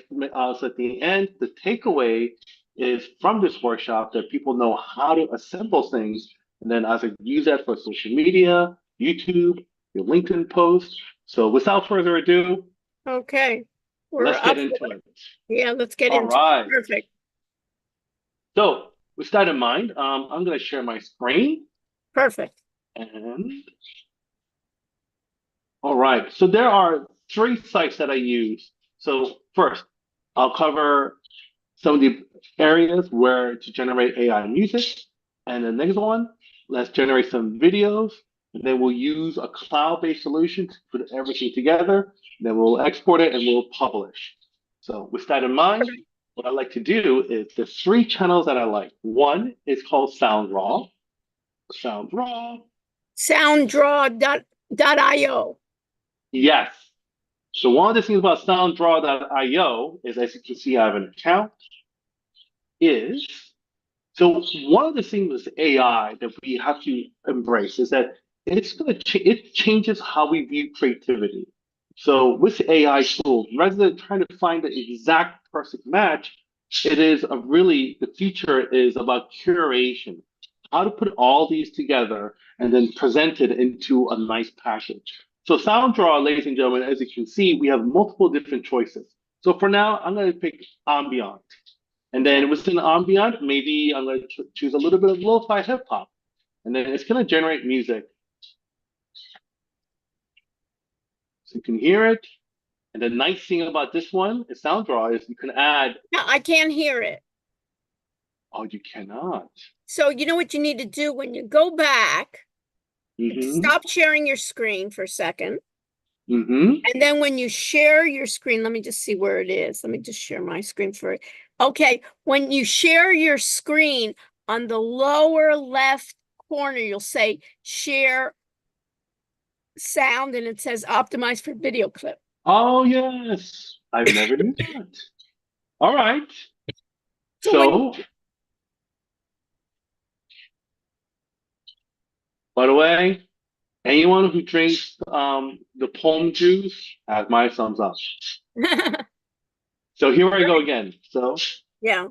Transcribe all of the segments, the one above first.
So at the end, the takeaway is from this workshop that people know how to assemble things, and then as I use that for social media, YouTube, your LinkedIn post. So without further ado, Okay, we're let's get up for into it. it. Yeah, let's get All into right. it. Perfect. So with that in mind, I'm going to share my screen. Perfect. And all right. So there are three sites that I use. So first, I'll cover some of the areas where to generate AI music. And the next one, let's generate some videos. And then we'll use a cloud-based solution to put everything together. Then we'll export it and we'll publish. So with that in mind, what I like to do is there's three channels that I like. One is called SoundRaw. SoundRaw. Sounddraw.io. Yes. So one of the things about SoundDraw.io is, as you can see, I have an account. Is So one of the things with AI that we have to embrace is that it changes how we view creativity. So with AI tools, rather than trying to find the exact perfect match, it is a really the future is about curation, how to put all these together and then present it into a nice package. So SoundDraw, ladies and gentlemen, as you can see, we have multiple different choices. So for now, I'm going to pick ambient. And then within ambient, maybe I'm going to choose a little bit of lo-fi hip hop. And then it's going to generate music. So you can hear it. And the nice thing about this one is SoundDraw is you can add. No, I can't hear it. Oh, you cannot. So you know what you need to do when you go back, Mm-hmm. stop sharing your screen for a second. Mm-hmm. And then when you share your screen, let me just see where it is. Let me just share my screen for it. Okay, when you share your screen on the lower left corner, you'll say share sound and it says optimized for video clip. Oh, yes. I've never knew that. All right. So when So, by the way, anyone who drinks the palm juice has my thumbs up. So here I go again. So yeah.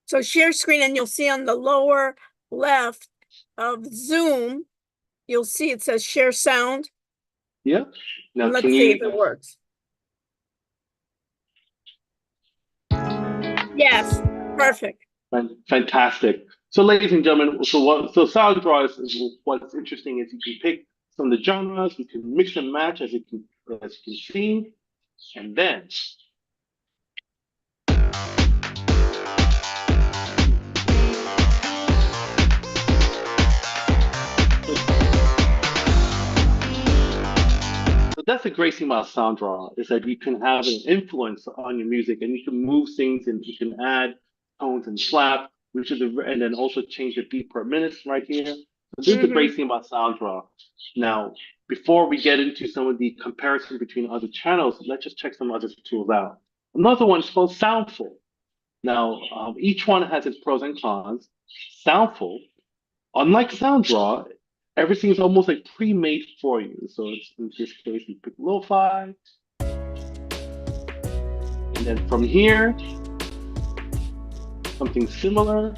So share screen and you'll see on the lower left of Zoom, you'll see it says share sound. yeah. Now And can let's see you if it works. Yes, perfect. Fantastic. So, ladies and gentlemen, so sound draws is what's interesting is you can pick some of the genres, you can mix and match as you can see, and then so that's the great thing about SoundDraw is that you can have an influence on your music and you can move things and you can add tones and slap, and then also change the beat per minute right here. So this is the great thing about SoundDraw. Now, before we get into some of the comparison between other channels, let's just check some other tools out. Another one is called Soundful. Now, each one has its pros and cons. Soundful, unlike SoundDraw, everything is almost like pre-made for you. So it's, in this case, you pick lo-fi, and then from here, something similar.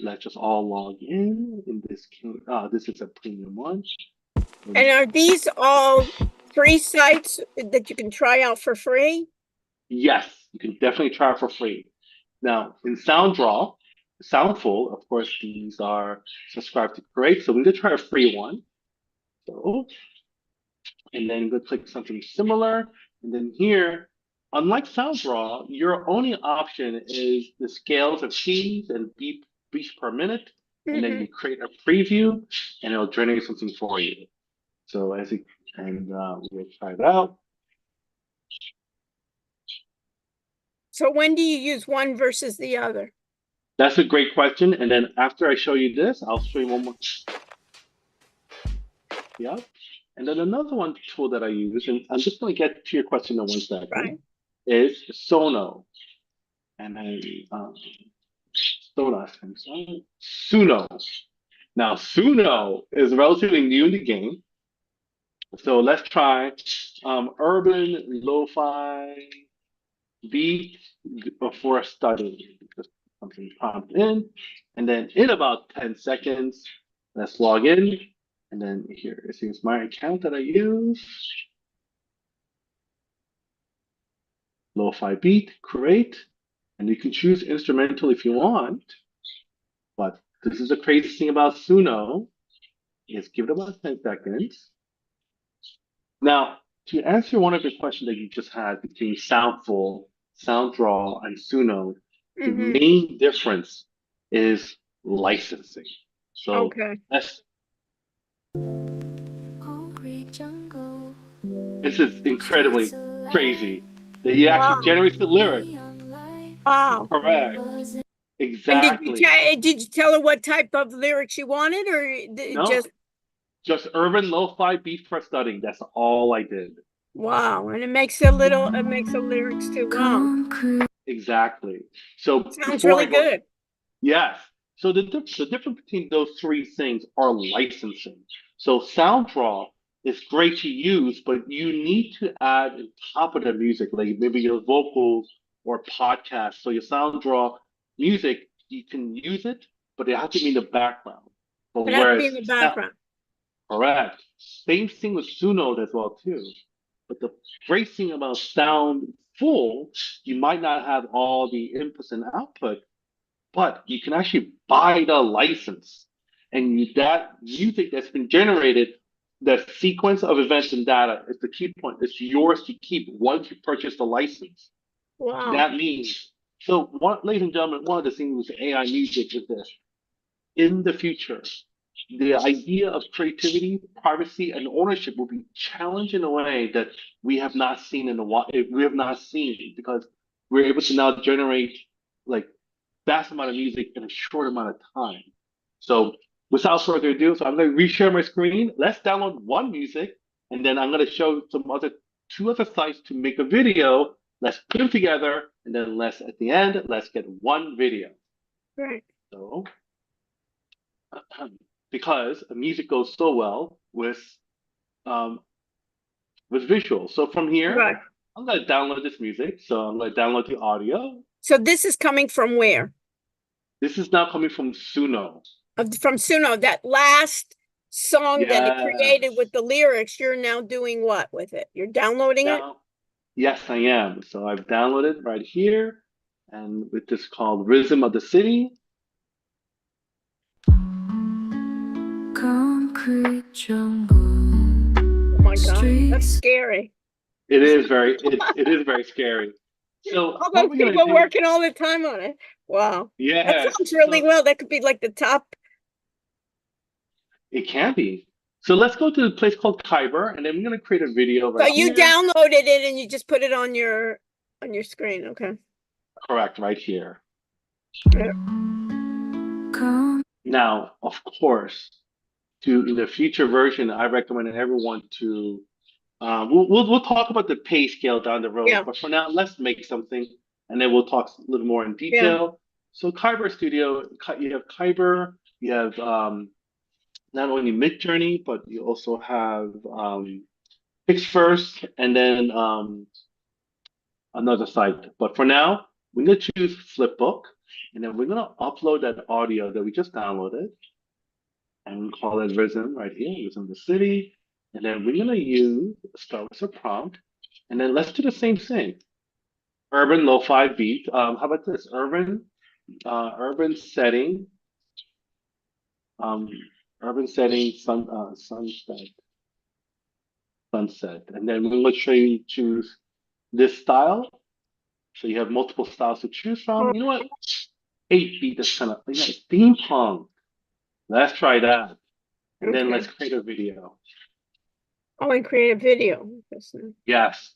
Let's just all log in. In this case, this is a premium one. And are these all free sites that you can try out for free? Yes, you can definitely try it for free. Now, in SoundDraw, Soundful, of course, these are subscribed to Create. So we're going to try a free one. So, and then we'll click something similar. And then here, unlike SoundDraw, your only option is the scales of keys and beats per minute. And then you create a preview and it'll generate something for you. So as you, and we'll try it out. So when do you use one versus the other? That's a great question. And then after I show you this, I'll show you one more. Yep. And then another one tool that I use, and I'm just going to get to your question in 1 second, Right. is Sono. And then Sonos, I'm sorry, Suno. Now, Suno is relatively new in the game. So let's try urban lo-fi beat before study. Just something prompt in, and then in about 10 seconds, let's log in. And then here, this is my account that I use. Lo-fi beat, create. And you can choose instrumental if you want. But this is the crazy thing about Suno, is give it about 10 seconds. Now, to answer one of your questions that you just had between Soundful, SoundDraw, and Suno, the main difference is licensing. So Okay. This is incredibly crazy that he actually generates the lyric. Wow. Correct. And Exactly. did you tell her what type of lyrics you wanted, or No, just urban lo-fi beat for studying. That's all I did. Wow, and it makes the lyrics too. Wow. Exactly. So Sounds really good. Yes. So the difference between those three things are licensing. So SoundDraw is great to use, but you need to add on top of the music, like maybe your vocals or podcasts. So your SoundDraw music, you can use it, but it has to be in the background. But It has to be in the background. Correct. Same thing with Suno as well too. But the great thing about Soundful, you might not have all the inputs and output, but you can actually buy the license, and that music that's been generated, the sequence of events and data is the key point. It's yours to keep once you purchase the license. Wow. That means, so ladies and gentlemen, one of the things with AI music is this: in the future, the idea of creativity, privacy, and ownership will be challenged in a way that we have not seen in a while. We have not seen, because we're able to now generate like vast amount of music in a short amount of time. So without further ado, so I'm going to reshare my screen. Let's download one music, and then I'm going to show two other sites to make a video. Let's put them together, and then at the end, let's get one video. Right. So because music goes so well with visuals. So from here, right, I'm going to download this music. So I'm going to download the audio. So this is coming from where? This is now coming from Suno. From Suno, that last song that it created with the lyrics, you're now doing what with it? You're downloading it? Yes, I am. So I've downloaded right here, and with this called Rhythm of the City. Concrete jungle. Oh my God, that's scary. It is very scary. So all those people working all the time on it. Wow. Yeah. That sounds really well. That could be like the top. It can be. So let's go to a place called Kyber, and then we're going to create a video right here. So you downloaded it and you just put it on your screen. Okay. Correct, right here. Yeah. Now, of course, in the future version, I recommend everyone to. We'll talk about the pay scale down the road, yeah, but for now, let's make something, and then we'll talk a little more in detail. Yeah. So Kyber Studio, you have Kyber, you have not only Midjourney, but you also have PixFirst, and then another site. But for now, we're gonna choose Flipbook, and then we're gonna upload that audio that we just downloaded, and we call it Rhythm right here, Rhythm of the City. And then we're gonna start with a prompt, and then let's do the same thing. Urban lo-fi beat. How about this? Urban setting. Urban setting sunset. And then we're gonna show you choose this style. So you have multiple styles to choose from. You know what? 8-beat is kind of steampunk. Let's try that. And then let's create a video. Oh, and create a video. Yes.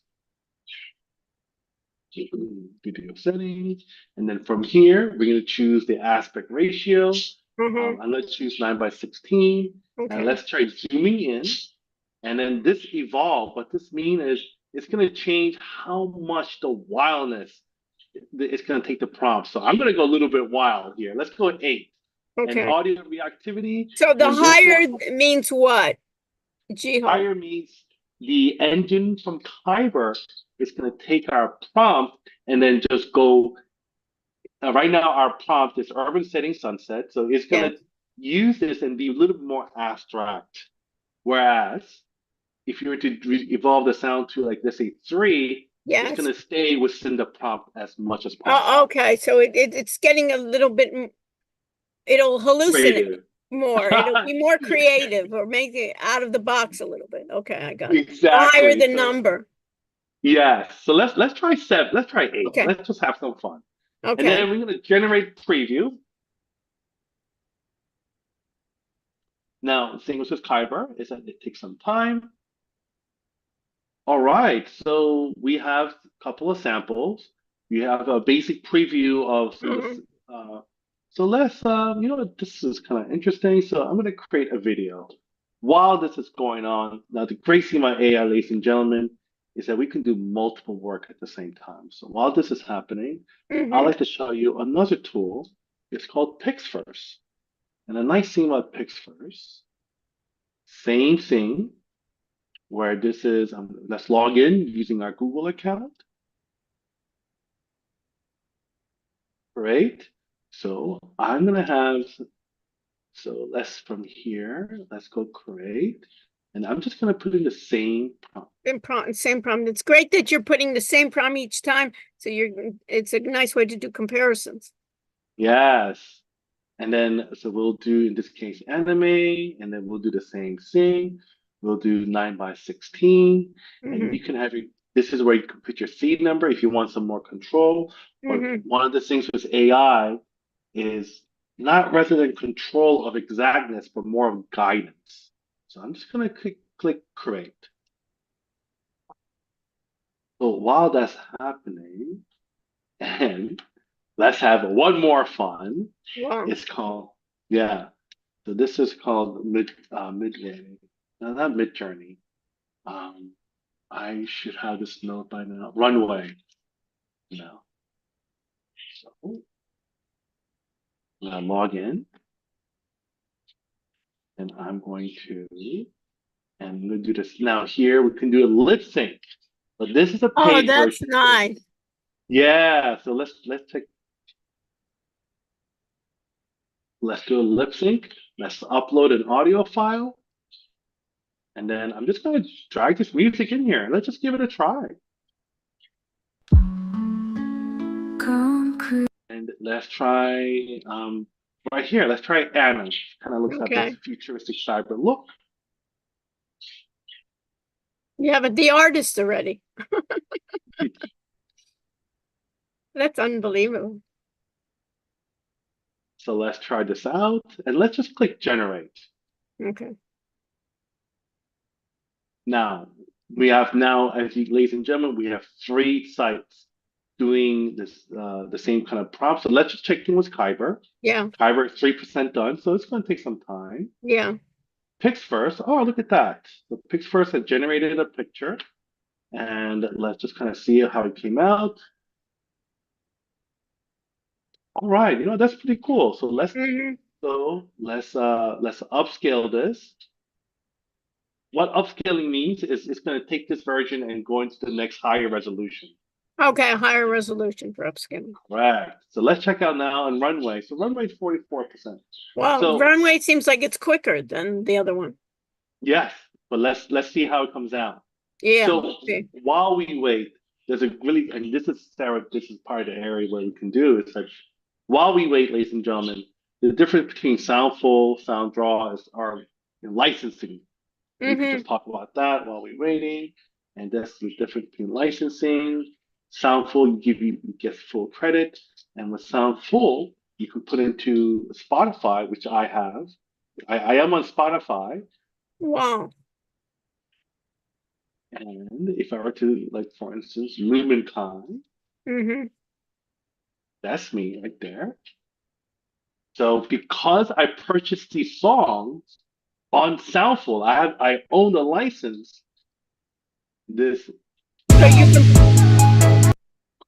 Video settings. And then from here, we're going to choose the aspect ratio. I'm going to choose 9:16. And let's try zooming in. And then this evolve. What this means is it's going to change how much the wildness it's going to take the prompt. So I'm going to go a little bit wild here. Let's go at 8. And audio reactivity. So the higher means what? G-Hole. Higher means the engine from Kyber is going to take our prompt and then just go. Right now, our prompt is urban setting sunset. So it's going to use this and be a little bit more abstract. Whereas if you were to evolve the sound to, like, let's say 3, Yes. it's going to stay within the prompt as much as Oh, possible. okay. So it's getting a little bit, it'll hallucinate Creative. more. It'll be more creative or make it out of the box a little bit. Okay, I got it. Exactly. Higher the So, number. yes. So let's try 7. Let's try 8. Okay. Let's just have some fun. And Okay. then we're going to generate preview. Now, the thing with Kyber is that it takes some time. All right, so we have a couple of samples. We have a basic preview of some of the, so let's, you know, this is kind of interesting. So I'm going to create a video. While this is going on, now the great thing about AI, ladies and gentlemen, is that we can do multiple work at the same time. So while this is happening, I'd like to show you another tool. It's called PixFirst. And the nice thing about PixFirst, same thing, where this is, let's log in using our Google account. Great. So I'm going to have, so let's from here, let's go create. And I'm just going to put in the same prompt. Same prompt. It's great that you're putting the same prompt each time. So it's a nice way to do comparisons. Yes. And then, so we'll do, in this case, anime, and then we'll do the same thing. We'll do 9:16, and you can have your, this is where you can put your seed number if you want some more control. But one of the things with AI is not rather than control of exactness, but more of guidance. So I'm just going to click create. So while that's happening, and let's have one more fun. Wow. It's called, yeah. So this is called Midway. No, not Midjourney. I should have this note by now. Runway. No. So I'm gonna log in, and I'm going to, and I'm gonna do this now. Here we can do a lip sync, but this is a paid that's version. nice. Yeah. So let's check. Let's do a lip sync. Let's upload an audio file. And then I'm just going to drag this music in here. Let's just give it a try. And let's try, right here, let's try Anna. Kind of looks like this futuristic cyber look. You have the artist already. That's unbelievable. So let's try this out. And let's just click generate. Okay. Now, we have now, as you, ladies and gentlemen, we have 3 sites doing this, the same kind of prompt. So let's just check in with Kyber. Yeah. Kyber is 3% done, so it's going to take some time. Yeah. PixFirst, oh, look at that. So PixFirst has generated a picture. And let's just kind of see how it came out. All right, you know, that's pretty cool. So let's let's upscale this. What upscaling means is it's going to take this version and go into the next higher resolution. Okay, higher resolution for upscaling. Correct. So let's check out now on Runway. So Runway is 44%. Well, so, Runway seems like it's quicker than the other one. Yes, but let's see how it comes out. Yeah. So while we wait, there's a really, and this is Sarah, this is part of the area where we can do is like, while we wait, ladies and gentlemen, the difference between Soundful, SoundDraw are licensing. We can just talk about that while we're waiting. And that's the difference between licensing. Soundful, you get full credit. And with Soundful, you can put into Spotify, which I have. I am on Spotify. Wow. And if I were to, like, for instance, Lumenkai, that's me right there. So because I purchased these songs on Soundful, I own the license. This. So you can.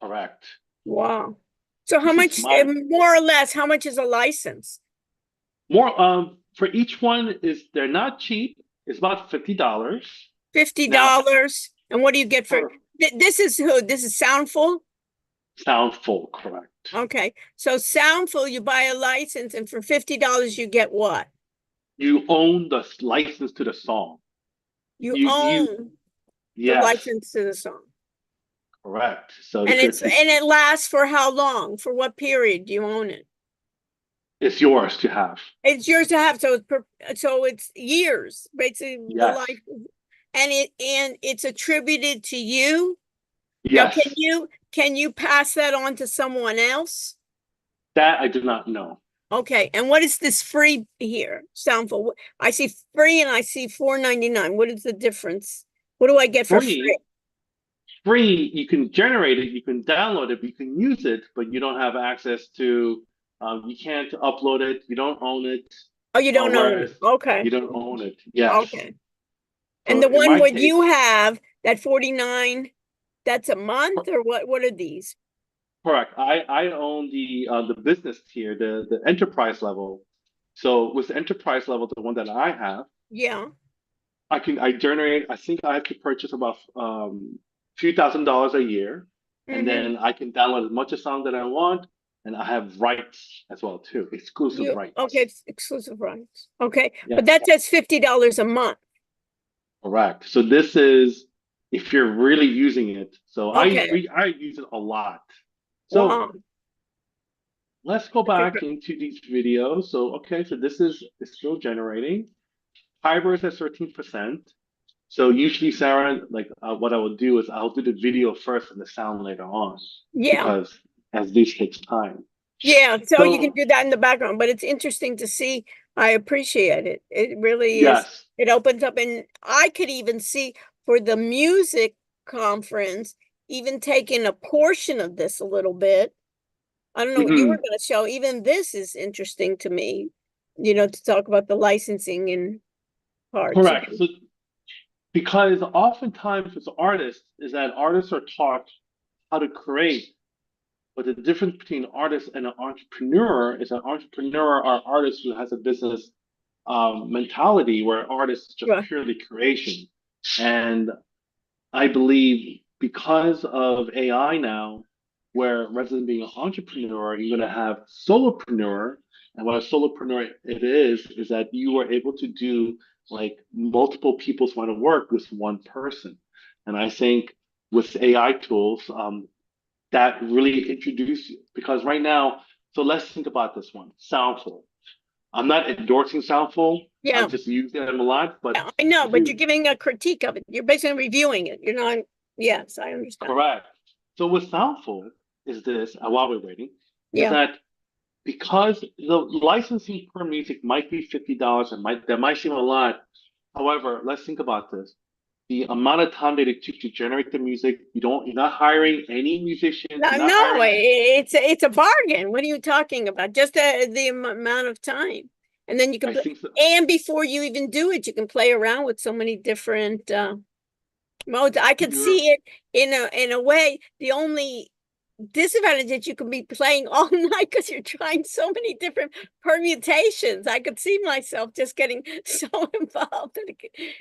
Correct. Wow. So how much, more or less, how much is a license? More, for each one is, they're not cheap. It's about $50. $50. And what do you get for, Per this is who? This is Soundful? Soundful, correct. Okay, so Soundful, you buy a license, and for $50 you get what? You own the license to the song. You You own the yes, license to the song. correct. So And if it lasts for how long? For what period do you own it? it's yours to have. It's yours to have, so it's years, basically the Yes. life. And it's attributed to you. Now, Yes. can you pass that on to someone else? That I do not know. Okay, and what is this free here, Soundful? I see free and I see $4.99. What is the difference? What do I get for free? Free, you can generate it, you can download it, you can use it, but you don't have access to. You can't upload it. You don't own it. Oh, you don't own it. Okay. You don't own it. Yes. Okay. And the one what you have, that 49, that's a month, or what are these? Correct. I own the business tier, the enterprise level. So with the enterprise level, the one that I have, yeah, I generate. I think I have to purchase about few $1,000s a year, and then I can download as much a song that I want, and I have rights as well too, exclusive rights. Okay, exclusive rights. Okay, yes. But that says $50 a month. Correct. So this is if you're really using it. So okay. I use it a lot. So let's go back into these videos. So okay, so this is it's still generating. Fiber is at 13%. So usually, Sarah, like what I will do is I'll do the video first and the sound later on. Yeah. Because as this takes time. Yeah, so you can do that in the background, but it's interesting to see. I appreciate it. It really is. It opens up, and I could even see for the music conference, even taking a portion of this a little bit. I don't know what you were going to show. Even this is interesting to me, to talk about the licensing and parts. Correct. So, because oftentimes with artists is that artists are taught how to create, but the difference between an artist and an entrepreneur is an entrepreneur or artist who has a business mentality, where artists is just purely creation. And I believe because of AI now, where rather than being an entrepreneur, you're going to have solopreneur. And what a solopreneur it is that you are able to do like multiple people's amount of work with one person. And I think with AI tools, that really introduce you, because right now, so let's think about this one, Soundful. I'm not endorsing Soundful. Yeah. I'm just using them a lot, but I know, but you're giving a critique of it. You're basically reviewing it. You're not. Yes, I understand. Correct. So with Soundful is this, while we're waiting, is that because the licensing per music might be $50, that might seem a lot. However, let's think about this. The amount of time that it took to generate the music, you're not hiring any musicians. No, it's a bargain. What are you talking about? Just the amount of time, and then you can. And before you even do it, you can play around with so many different modes. I could see it in a way. The only disadvantage that you can be playing all night because you're trying so many different permutations. I could see myself just getting so involved.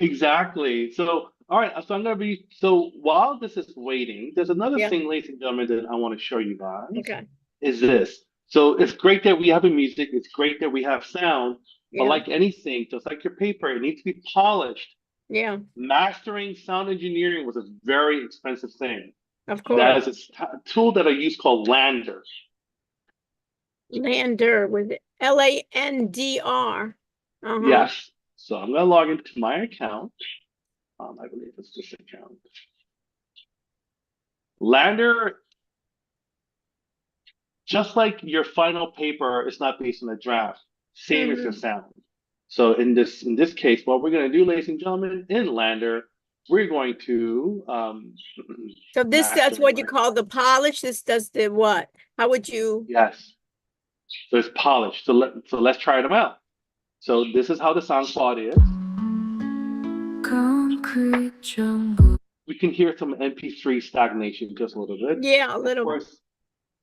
Exactly. So, all right. So I'm going to be, so while this is waiting, there's another thing, ladies and gentlemen, that I want to show you guys. Okay. Is this. So it's great that we have a music. It's great that we have sound. But like anything, just like your paper, it needs to be polished. Yeah. Mastering sound engineering was a very expensive thing. Of course. That is a tool that I use called Lander. Lander with LANDR. Yes. So I'm going to log into my account. I believe it's this account. Lander, just like your final paper is not based on a draft, same as your sound. So in this case, what we're going to do, ladies and gentlemen, in Lander, we're going to so that's what you call the polish. This does the what? How would you? Yes. So it's polished. So let's try them out. So this is how the sound quality is. Concrete jungle. We can hear some MP3 stagnation just a little bit. Yeah, a little. Of course,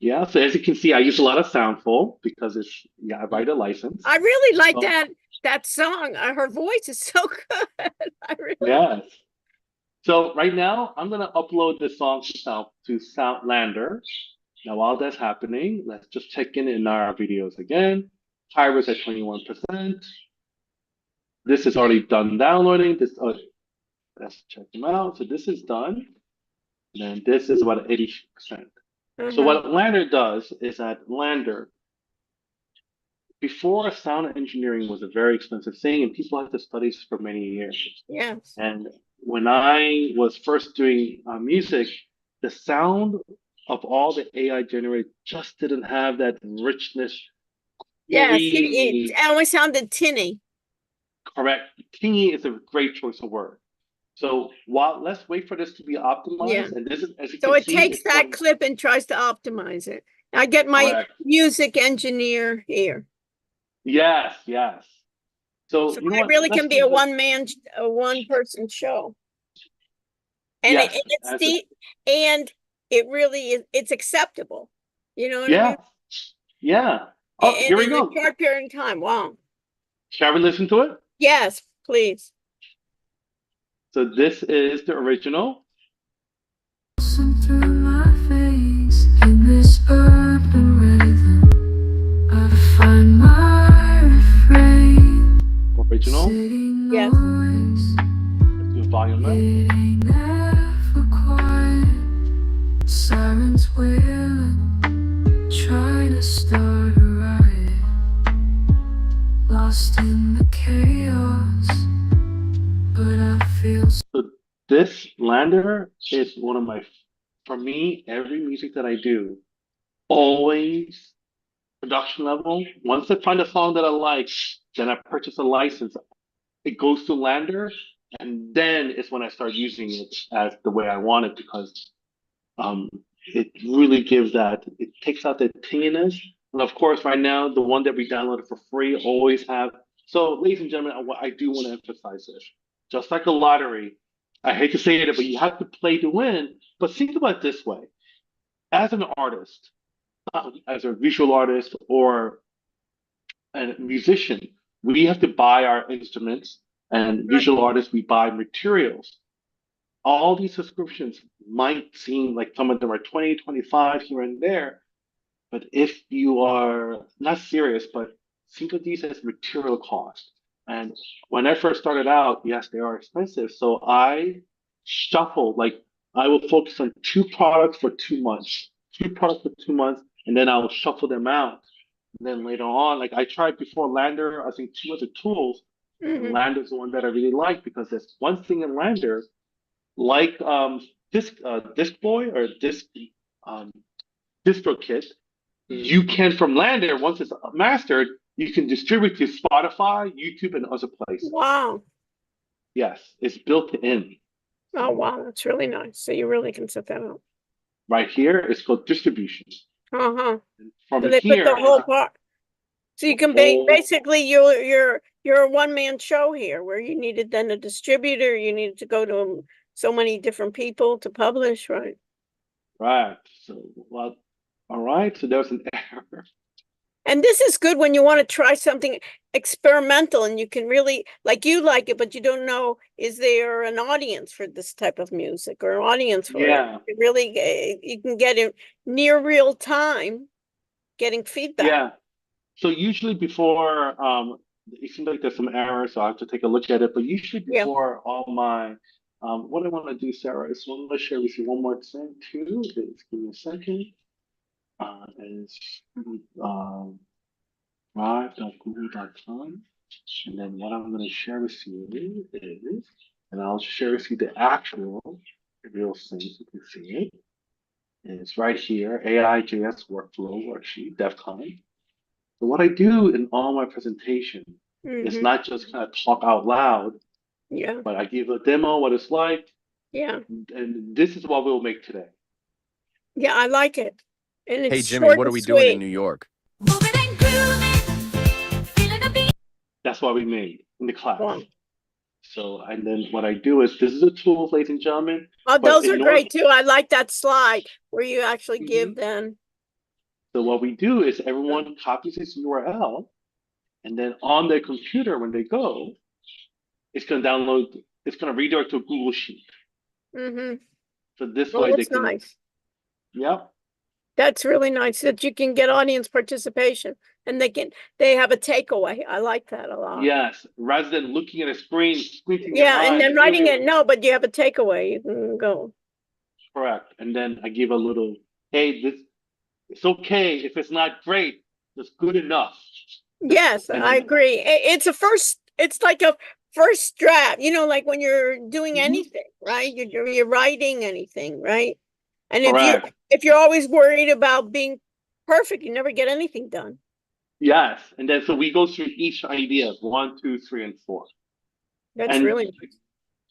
Yeah, so as you can see, I use a lot of Soundful because it's, yeah, I write a license. I really like So, that song. Her voice is so good. I really yes. So right now, I'm gonna upload this song to Soundlander. Now, while that's happening, let's just check in our videos again. Tyrus at 21%. This is already done downloading. Let's check them out. So this is done. And then this is about 80%. So uh-huh. what Lander does is that Lander, before sound engineering was a very expensive thing, and people had to study this for many years. Yes. And when I was first doing music, the sound of all the AI generated just didn't have that richness, Yes. It creamy, always sounded tinny. correct. Tingy is a great choice of word. So while let's wait for this to be Yeah. optimized, and this is, as you So can it see, takes it's that one clip and tries to optimize it. I get my correct. music engineer here. Yes, yes. So So you know I what? really Let's can be do the a one person show. And yes. As a, and it really is, it's acceptable. You know what I yeah, mean? yeah. Oh, And here we in a go. short period of time. Wow. Shall we listen to it? Yes, please. So this is the original. Through my veins in this urban rhythm, I find my refrain. Original. City Yes. noise, Let's do a volume up. it ain't never quiet. Sirens wailing, trying to start a riot. Lost in the chaos, but I feel So this Lander is one of my, for me, every music that I do, always production level. Once I find a song that I like, then I purchase a license. It goes to Lander, and then it's when I start using it as the way I want it because um, it really gives that. It takes out the tinginess, and of course, right now the one that we downloaded for free always have. So, ladies and gentlemen, I do want to emphasize this. Just like a lottery, I hate to say it, but you have to play to win. But think about it this way: as an artist, as a visual artist or a musician, we have to buy our instruments, and Right. visual artists, we buy materials. All these subscriptions might seem like some of them are 20, 25 here and there, but if you are not serious, but think of these as material cost. And when I first started out, yes, they are expensive. So I shuffle, like I will focus on two products for 2 months, two products for 2 months, and then I'll shuffle them out. And then later on, like I tried before Lander, I think two other tools, and Hmm. Lander's the one that I really like because there's one thing in Lander, like Disc Boy or um, DistroKit, you can from Lander once it's mastered, you can distribute to Spotify, YouTube, and other places. Wow. Yes, it's built in. Oh, So wow. That's really nice. So you really can set that up. right here, it's called distribution. Uh-huh. And So from they put the here, whole part. So you the can whole basically you're a one man show here where you needed then a distributor, you needed to go to so many different people to publish, right? right. So well, all right. So there's an error. And this is good when you want to try something experimental and you can really like you like it, but you don't know is there an audience for this type of music or an audience for it. Yeah, You really you can get it near real time getting feedback. yeah. So usually before, it seems like there's some errors, so I have to take a look at it. But usually Yeah. before all my, what I want to do, Sarah, is one, let's share with you one more thing too. Is give me a second. Is drive.google.com. And then what I'm going to share with you is, and I'll share with you the actual real thing so you can see it. It's right here, AI.js workflow worksheet, DevCon. So what I do in all my presentation is Hmm. not just kind of talk out loud, Yeah. but I give a demo what it's like, Yeah. and this is what we'll make today. Yeah, I like it. And it's Hey, Jimmy, short what are and we doing in sweet. New York? moving and grooving, feeling the beat. That's what we made in the class. Wow. So, and then what I do is, this is a tool, ladies and gentlemen, Oh, but those are in order, great too. I like that slide where you actually give Mhm. them. So what we do is everyone copies this URL, and then on their computer when they go, it's going to download. It's going to redirect to a Google Sheet. Mm-hmm. So this Well, way they that's can. nice. Yep. That's really nice that you can get audience participation and they have a takeaway. I like that a lot. Yes. Rather than looking at a screen, squinting their Yeah, and eyes, then writing really- it, no, but you have a takeaway. You can go. Correct. And then I give a little, hey, this it's okay if it's not great, it's good enough. Yes, And I then- agree. It's a first, it's like a first draft, like when you're doing Mhm. anything, right? You're writing anything, right? And Correct. if you're always worried about being perfect, you never get anything done. Yes. And then so we go through each idea, 1, 2, 3, and 4. That's And really nice.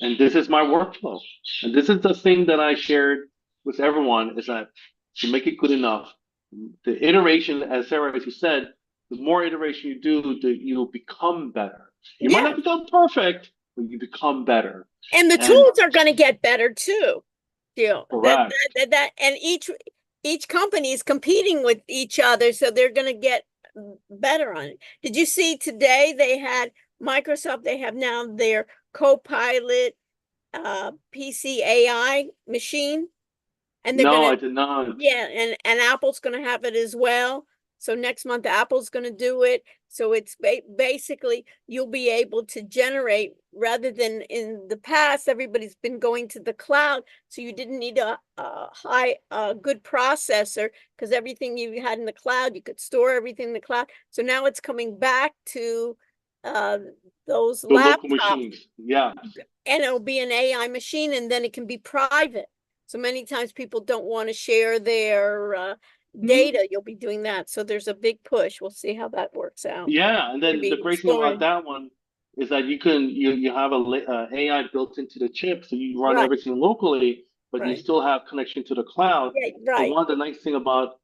and this is my workflow. And this is the thing that I shared with everyone is that to make it good enough, the iteration, as Sarah, as you said, the more iteration you do, you'll become better. You might Yeah. not become perfect, but you become better. And the And- tools are going to get better too. Correct. And each company is competing with each other, so they're going to get better on it. Did you see today they had Microsoft? They have now their Copilot PC AI machine, and they're No, I going to did not. yeah, and Apple's going to have it as well. So next month Apple's going to do it. So it's basically you'll be able to generate rather than in the past everybody's been going to the cloud, so you didn't need a good processor because everything you had in the cloud you could store everything in the cloud. So now it's coming back to those The local laptops, machines. Yeah. and it'll be an AI machine, and then it can be private. So many times people don't want to share their data. You'll be doing that. So there's a big push. We'll see how that works out. Yeah, and then Maybe the great thing exploring. about that one is that you have a AI built into the chip, so you run Right. everything locally, but you Right. still have connection to the cloud. Yeah, But right. one of the nice thing about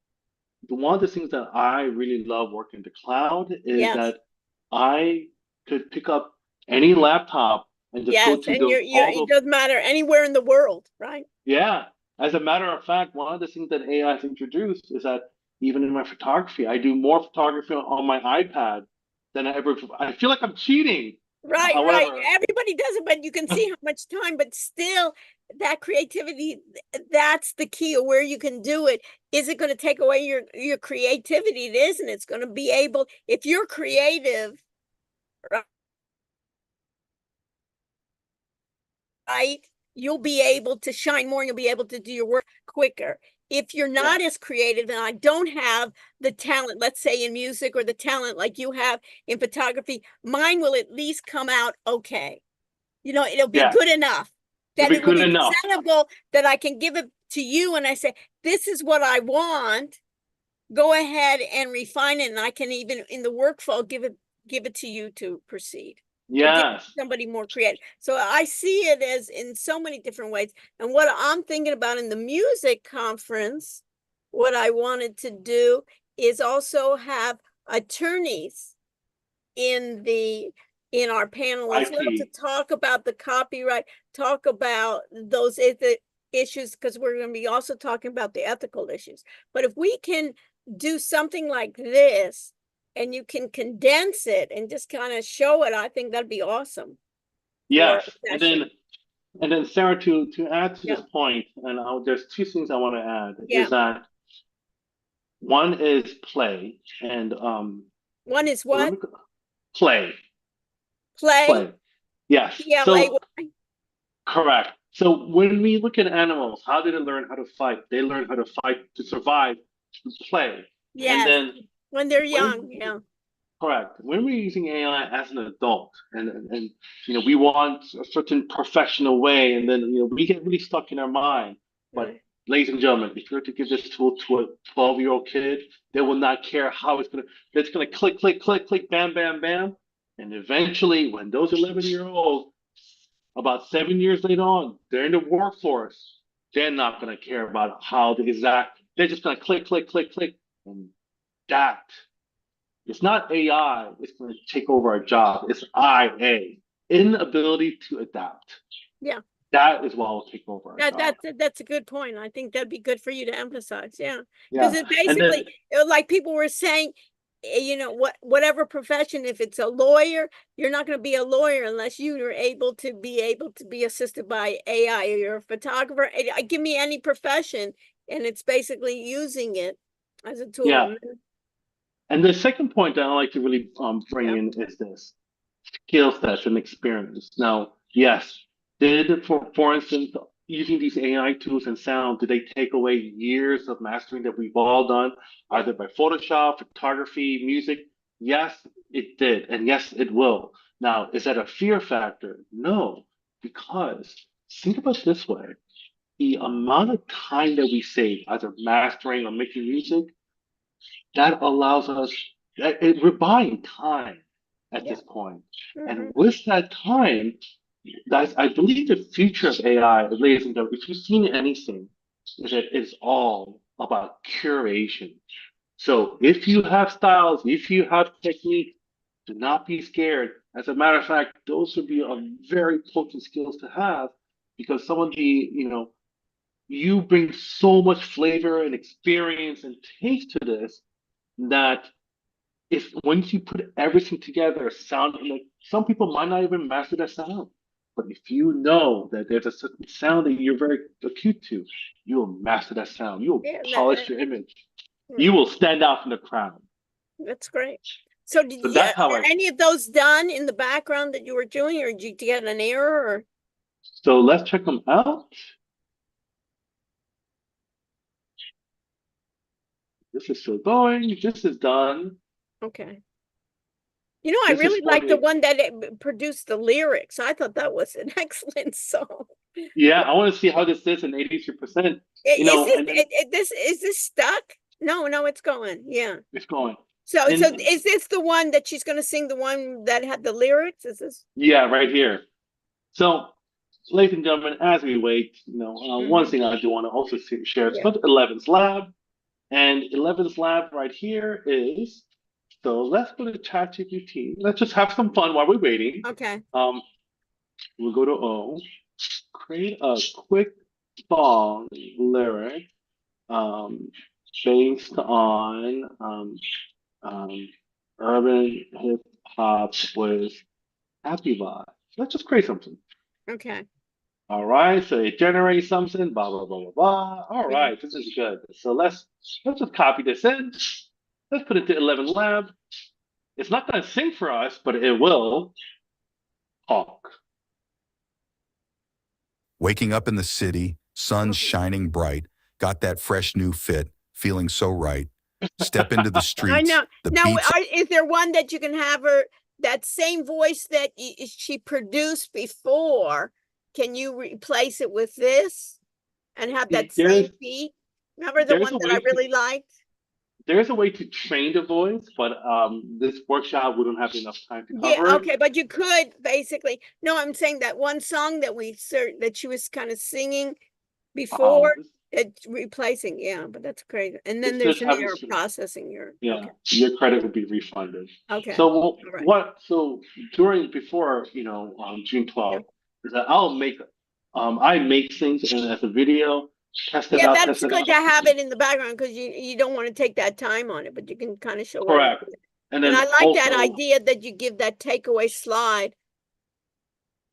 one of the things that I really love working the cloud is Yes. that I could pick up any laptop and just go Yes, to and those all it those. doesn't matter anywhere in the world, right? Yeah. As a matter of fact, one of the things that AI has introduced is that even in my photography, I do more photography on my iPad than I ever. I feel like I'm cheating. Right, right. However, Everybody does it, but you can see how much time, but still that creativity, that's the key of where you can do it. Is it going to take away your creativity? It isn't. It's going to be able, if you're creative, right, you'll be able to shine more and you'll be able to do your work quicker. If you're not as creative and I don't have the talent, let's say in music, or the talent like you have in photography, mine will at least come out okay. It'll be Yeah. good enough It'll that be it will good be enough. presentable, that I can give it to you and I say, this is what I want. Go ahead and refine it, and I can even in the workflow give it to you to proceed. Yes. Somebody more creative. So I see it as in so many different ways. And what I'm thinking about in the music conference, what I wanted to do is also have attorneys in our panel as well to IP. talk about the copyright, talk about those issues, because we're going to be also talking about the ethical issues. But if we can do something like this, and you can condense it and just kind of show it, I think that'd be awesome. Yes. a And session. then Sarah, to add to Yeah. this point, and there's two things I want to add. Yeah. Is that one is play, and One is so let what? me go- play. Play. Yes. PLAY. So correct. So when we look at animals, how did they learn how to fight? They learn how to fight to survive, to play. Yes. And then When they're young. Yeah. correct. When we're using AI as an adult, and we want a certain professional way, and then we get really stuck in our mind. But Right. ladies and gentlemen, if you're to give this tool to a 12-year-old kid, they will not care how it's gonna click, click, click, click, bam, bam, bam, and eventually, when those 11-year-olds, about 7 years later on, they're in the workforce, they're not gonna care about how the exact. They're just gonna click, click, click, click, and that. It's not AI. It's going to take over our job. It's IA, inability to adapt. Yeah. That is what will take over our job. That's a good point. I think that'd be good for you to emphasize, yeah. Yeah, Because it and then basically, like people were saying, you know, whatever profession, if it's a lawyer, you're not going to be a lawyer unless you are able to be assisted by AI, or you're a photographer. Give me any profession, and it's basically using it as a tool. Yeah. And then- and the second point that I like to really bring Yeah. in is this skill sets and experience. Now, yes, for instance, using these AI tools and sound, did they take away years of mastering that we've all done, either by Photoshop, photography, music? Yes, it did, and yes, it will. Now, is that a fear factor? No, because think about it this way: the amount of time that we save either mastering or making music, that allows us, we're buying time at Yeah. this point. Mhm. And with that time, I believe the future of AI, ladies and gentlemen, if you've seen anything, is that it's all about curation. So if you have styles, if you have technique, do not be scared. As a matter of fact, those would be a very potent skills to have, because some of the, you bring so much flavor and experience and taste to this that if once you put everything together, sound, like some people might not even master that sound, but if you know that there's a certain sound that you're very acute to, you will master that sound. You will Yeah, polish your image. Hmm. You will stand out from the crowd. That's great. So did So that's how are any of those done in the background that you were doing, or did you get an error? Or So let's check them out. This is still going. This is done. okay. You know, I This is really for like the the, one that produced the lyrics. I thought that was an excellent song. yeah, I want to see how this is in 83%. You know, and then Is this stuck? No, it's going. Yeah. it's going. So And is this the one that she's going to sing, the one that had the lyrics? Is this? yeah, right here. So, ladies and gentlemen, as we wait, one Mhm. thing I do want to also share is Yeah. about 11's Lab. And 11's Lab right here is, so let's go to ChatGPT. Let's just have some fun while we're waiting. Okay. We'll go to O, create a quick song lyric based on urban hip hop with happy vibe. Let's just create something. Okay. All right, so it generates something, blah blah blah blah blah. All Yeah. right, this is good. So let's just copy this in. Let's put it to 11 Lab. It's not gonna sing for us, but it will talk. Waking up in the city, sun shining bright, got that fresh new fit, feeling so right. Step into the I streets, know. the Now, beats. is there one that you can have her, that same voice that she produced before? Can you replace it with this and have that same There's beat? Remember the there's one a that I way really liked? there's a way to train the voice, but this workshop we don't have enough time to Yeah, cover it. okay, but you could basically, no, I'm saying that one song that that she was kind of singing before, This, it's replacing, yeah, but that's crazy. And then this there's just an error happens. processing your, Yeah, okay, your credit will be refunded. okay, So all right. so before June Yeah. 12th, is that I make things as a video, test it Yeah, out, that's test it good out. to have it in the background because you don't want to take that time on it, but you can kind of show what. Correct. And And then I like that also, idea that you give that takeaway slide.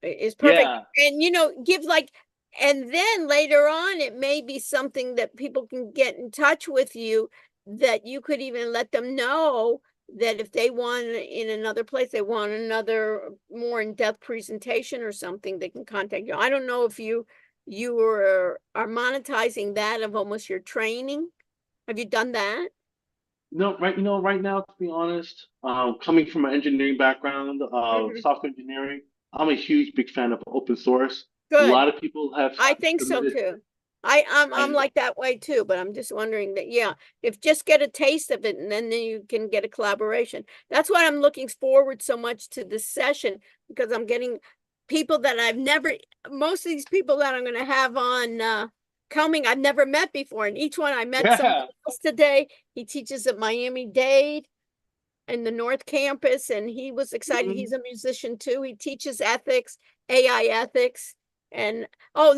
Is perfect. yeah, And give like, and then later on, it may be something that people can get in touch with you, that you could even let them know that if they want in another place, they want another more in-depth presentation or something, they can contact you. I don't know if you are monetizing that of almost your training. Have you done that? no, right now, to be honest, coming from an engineering background, Mhm. software engineering, I'm a huge big fan of open source. A Good. lot of people have I think so submitted, too. I'm and like that way too, but I'm just wondering that, yeah, if just get a taste of it and then you can get a collaboration. That's why I'm looking forward so much to this session, because I'm getting people that most of these people that I'm gonna have on coming, I've never met before. And each one I met yeah, somebody else today. He teaches at Miami-Dade in the North Campus, and he was excited. mhm, He's a musician too. He teaches ethics, AI ethics. And oh,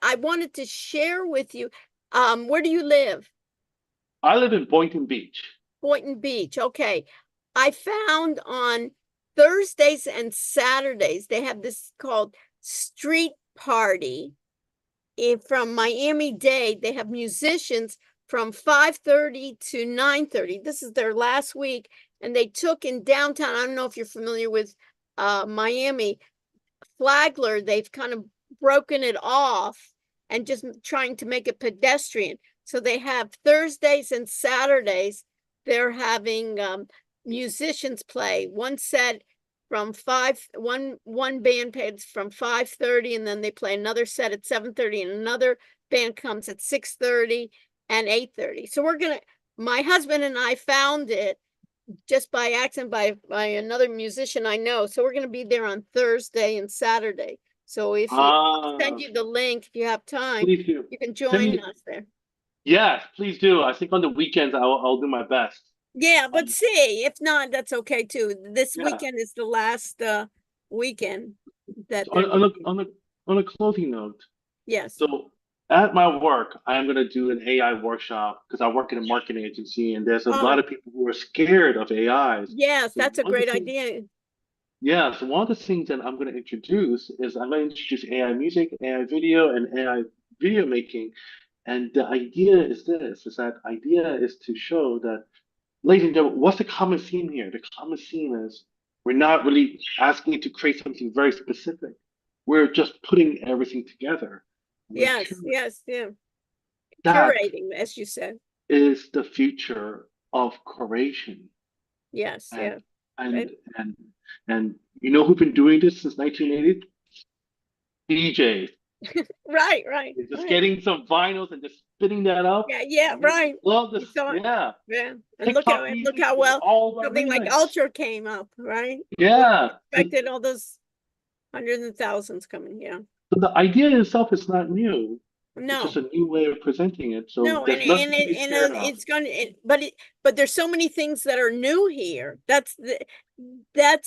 I wanted to share with you, where do you live? I live in Boynton Beach. Boynton Beach. Okay. I found on Thursdays and Saturdays, they have this called Street Party. From Miami-Dade, they have musicians from 5:30 to 9:30. This is their last week, and they took in downtown. I don't know if you're familiar with Miami, Flagler. They've kind of broken it off and just trying to make it pedestrian. So they have Thursdays and Saturdays. They're having musicians play one set from one band plays from 5:30, and then they play another set at 7:30, and another band comes at 6:30 and 8:30. So my husband and I found it just by accident by another musician I know. So we're gonna be there on Thursday and Saturday. So if you send you the link, if you have time, Please do. you can Send me- join us there. Yes, please do. I think on the weekends I'll do my best. Yeah, but see, if not, that's okay too. This Yeah. weekend is the last weekend that On, they're on, a, doing. on a closing note, Yes. so at my work, I am going to do an AI workshop because I work in a marketing agency, and there's a lot of people who are scared of AIs. Yes, So that's a one of the great things- idea. Yeah, so one of the things that I'm going to introduce is I'm going to introduce AI music, AI video, and AI video making. And the idea is that idea is to show that, ladies and gentlemen, what's the common theme here? The common theme is we're not really asking you to create something very specific. We're just putting everything together. Yes, yes, yeah. That Curating, as you said. is the future of curation. Yes, yeah. And, Right. and you know who's been doing this since 1980? DJs. Right, right. They're just right. getting some vinyls and just spitting that up. Yeah, right. Love this. You saw it. Yeah. Yeah. And TikTok look music how is well all about something like remix. Ultra came up, right? Yeah. Expected all those hundreds and thousands coming, yeah. So the idea itself is not new. It's No. just a new way of presenting it. So No, there's nothing to be scared of. it's gonna, but there's so many things that are new here. That's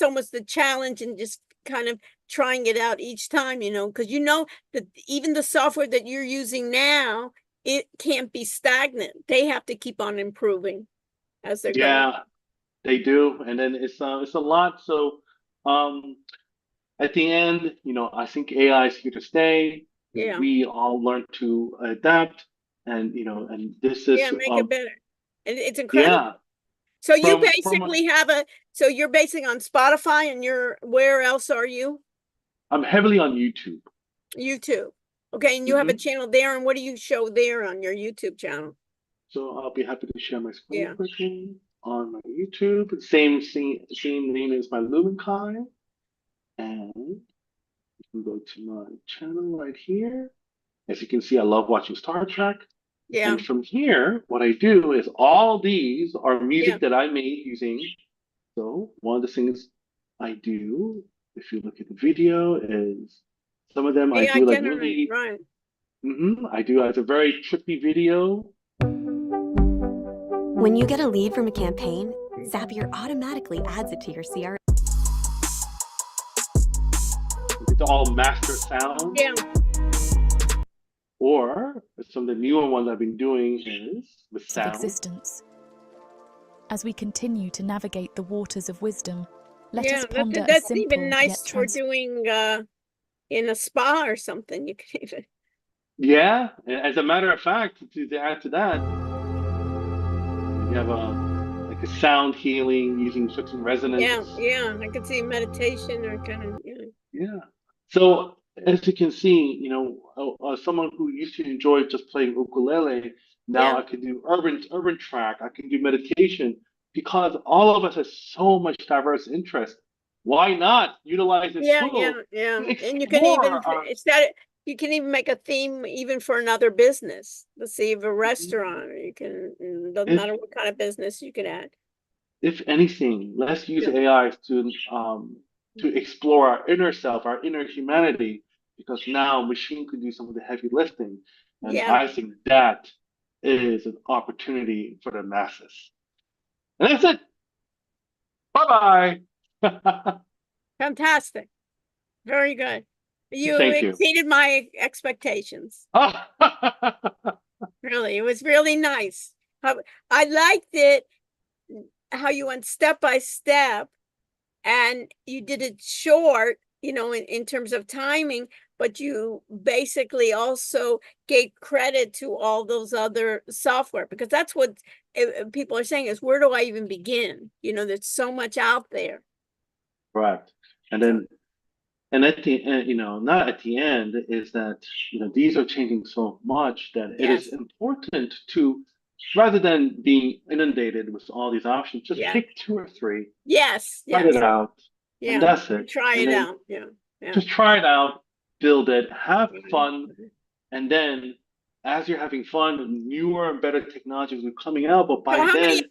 almost the challenge, and just kind of trying it out each time, because that even the software that you're using now, it can't be stagnant. They have to keep on improving as they're going. Yeah, they do. And then it's a lot. So at the end, I think AI is here to stay. Yeah. We all learn to adapt, and and this is Yeah, make it better. And it's incredible. yeah. So you From basically so you're basing on Spotify, and where else are you? I'm heavily on YouTube. YouTube. Okay, and you have a channel there, and what do you show there on your YouTube channel? So I'll be happy to share my screen Yeah. quickly on my YouTube. Same name as my Lumenkai. And you can go to my channel right here. As you can see, I love watching Star Trek. Yeah. And from here, what I do is all these are music Yeah. that I made using. So one of the things I do, if you look at the video, is some of them I AI do like generate, really. right. I do as a very trippy video. When you get a lead from a campaign, Zapier automatically adds it to your CRM. It's all master sound. Yeah. Or some of the newer ones I've been doing is with Of sound. existence. As we continue to navigate the waters of wisdom, let Yeah, us ponder a that's simple even nice yet for doing in a spa or something. You can even. Yeah, as a matter of fact, to add to that, you have like a sound healing using certain resonance. Yeah. I could see meditation or kind of Yeah. So as you can see, someone who used to enjoy just playing ukulele, now Yeah. I can do urban track. I can do meditation because all of us have so much diverse interest. Why not utilize this Yeah. tool? And you can even explore you can even make a theme even for another business. Let's say you have a restaurant, or you can, doesn't matter what kind of business you can add. If anything, let's use Yeah. AI to explore our inner self, our inner humanity, because now machine can do some of the heavy lifting, and Yeah. I think that is an opportunity for the masses. And that's it. Bye bye. Fantastic. Very good. You Thank you. exceeded my expectations. Ah, Really, it was really nice. I liked it, how you went step by step and you did it short, in terms of timing, but you basically also gave credit to all those other software because that's what people are saying is, where do I even begin? There's so much out there. correct. And then, and at the end, not at the end, is that, these are changing so much that it is Yes. important to, rather than being inundated with all these options, just Yeah. pick 2 or 3, Yes, try yes, it out, yeah. and that's and it. Try And it then out, yeah. just try it out, build it, have Right. fun, and then as you're having fun, newer and better technologies are coming out. But by So then,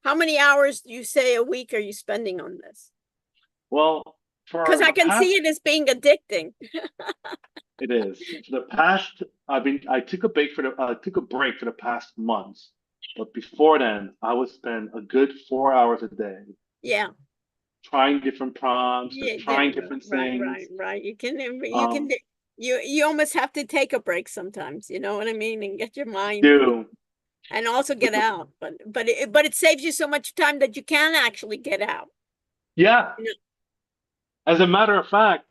how many hours do you say a week are you spending on this? well, Because I can see it as being addicting. it is. For the past, I took a break for the past months. But before then, I would spend a good 4 hours a day Yeah. trying different prompts and Yeah, trying yeah, different right, things. right. You can Um, you almost have to take a break sometimes, you know what I mean, and get your mind do and also get out. But it saves you so much time that you can actually get out. yeah. You know? As a matter of fact,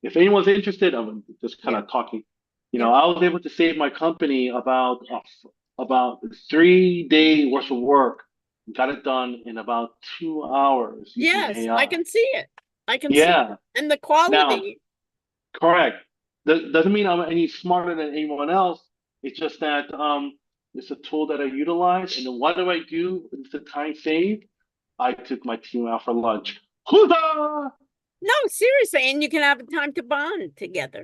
if anyone's interested, I'm just kind Yeah. of talking. Yeah. I was able to save my company about 3 days worth of work. Got it done in about 2 hours using Yes, AI. I can see it. I can see Yeah. it. And the Now, quality. correct. That doesn't mean I'm any smarter than anyone else. It's just that it's a tool that I utilize. And then what do I do with the time saved? I took my team out for lunch. Huzzah! No, seriously, and you can have time to bond together,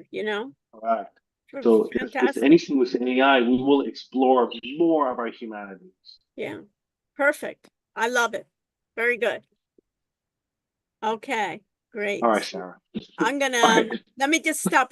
Correct. So if there's Fantastic. anything with AI, we will explore more of our humanities. Yeah. Perfect. I love it. Very good. Okay, great. All right, Sarah. I'm gonna, All right. let me just stop